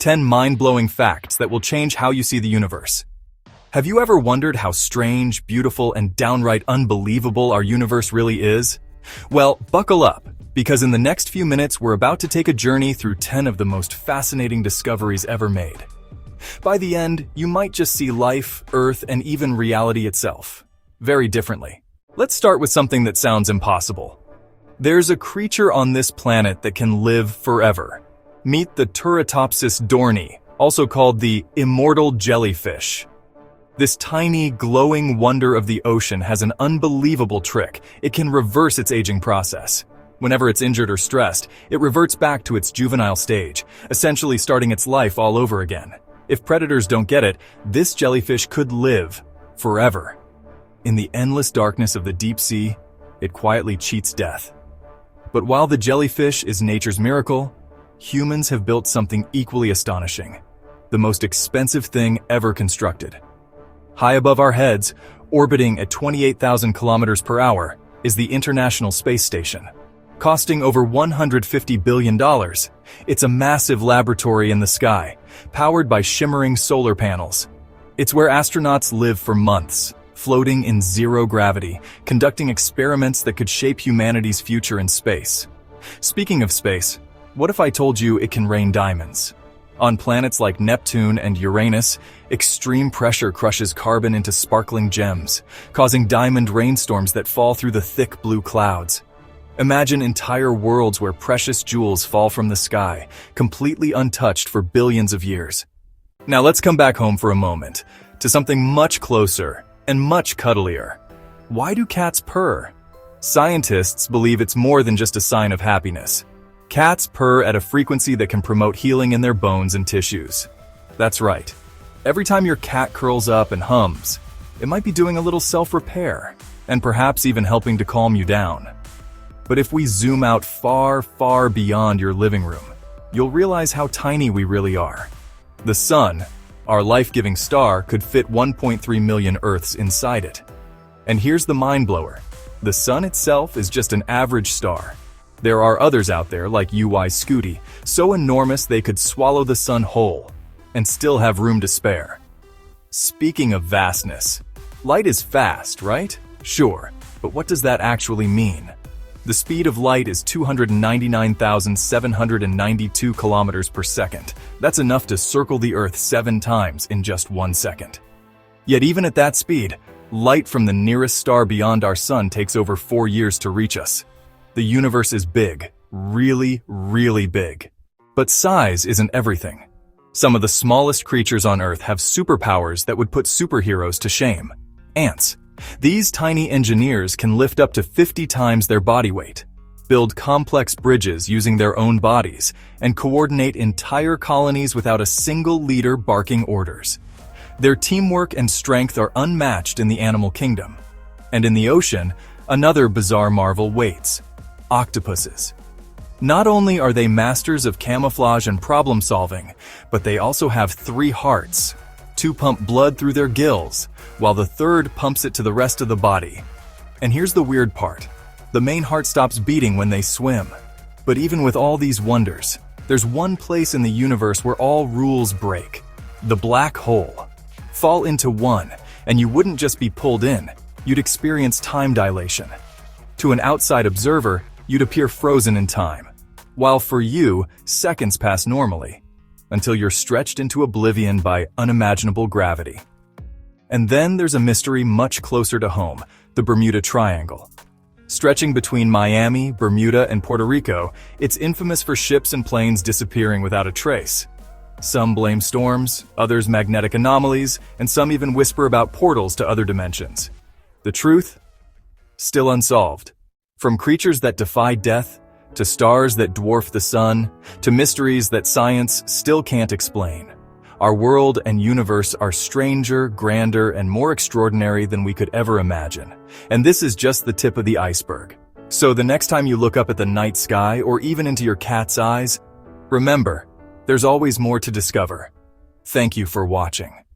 10 mind-blowing facts that will change how you see the universe. Have you ever wondered how strange, beautiful, and downright unbelievable our universe really is? Well, buckle up, because in the next few minutes we're about to take a journey through 10 of the most fascinating discoveries ever made. By the end, you might just see life, Earth, and even reality itself very differently. Let's start with something that sounds impossible. There's a creature on this planet that can live forever. Meet the Octopus dorni, also called the immortal jellyfish. This tiny, glowing wonder of the ocean has an unbelievable trick. It can reverse its aging process. Whenever it's injured or stressed, it reverts back to its juvenile stage, essentially starting its life all over again. If predators don't get it, this jellyfish could live forever. In the endless darkness of the deep sea, it quietly cheats death. But while the jellyfish is nature's miracle, humans have built something equally astonishing, the most expensive thing ever constructed. High above our heads, orbiting at 28,000 kilometers per hour, is the International Space Station. Costing over $150 billion, it's a massive laboratory in the sky, powered by shimmering solar panels. It's where astronauts live for months, floating in zero gravity, conducting experiments that could shape humanity's future in space. Speaking of space, what if I told you it can rain diamonds? On planets like Neptune and Uranus, extreme pressure crushes carbon into sparkling gems, causing diamond rainstorms that fall through the thick blue clouds. Imagine entire worlds where precious jewels fall from the sky, completely untouched for billions of years. Now let's come back home for a moment, to something much closer and much cuddlier. Why do cats purr? Scientists believe it's more than just a sign of happiness. Cats purr at a frequency that can promote healing in their bones and tissues. That's right. Every time your cat curls up and hums, it might be doing a little self-repair, and perhaps even helping to calm you down. But if we zoom out far, far beyond your living room, you'll realize how tiny we really are. The sun, our life-giving star, could fit 1.3 million Earths inside it. And here's the mind-blower. The sun itself is just an average star. There are others out there like UY Scuti, so enormous they could swallow the sun whole, and still have room to spare. Speaking of vastness, light is fast, right? Sure, but what does that actually mean? The speed of light is 299,792 kilometers per second. That's enough to circle the Earth 7 times in just 1 second. Yet even at that speed, light from the nearest star beyond our sun takes over 4 years to reach us. The universe is big, really, really big. But size isn't everything. Some of the smallest creatures on Earth have superpowers that would put superheroes to shame. Ants. These tiny engineers can lift up to 50 times their body weight, build complex bridges using their own bodies, and coordinate entire colonies without a single leader barking orders. Their teamwork and strength are unmatched in the animal kingdom. And in the ocean, another bizarre marvel waits. Octopuses. Not only are they masters of camouflage and problem solving, but they also have 3 hearts. 2 pump blood through their gills, while the third pumps it to the rest of the body. And here's the weird part. The main heart stops beating when they swim. But even with all these wonders, there's one place in the universe where all rules break. The black hole. Fall into one, and you wouldn't just be pulled in, you'd experience time dilation. To an outside observer, you'd appear frozen in time, while for you, seconds pass normally, until you're stretched into oblivion by unimaginable gravity. And then there's a mystery much closer to home, the Bermuda Triangle. Stretching between Miami, Bermuda, and Puerto Rico, it's infamous for ships and planes disappearing without a trace. Some blame storms, others magnetic anomalies, and some even whisper about portals to other dimensions. The truth? Still unsolved. From creatures that defy death, to stars that dwarf the sun, to mysteries that science still can't explain. Our world and universe are stranger, grander, and more extraordinary than we could ever imagine. And this is just the tip of the iceberg. So the next time you look up at the night sky or even into your cat's eyes, remember, there's always more to discover. Thank you for watching.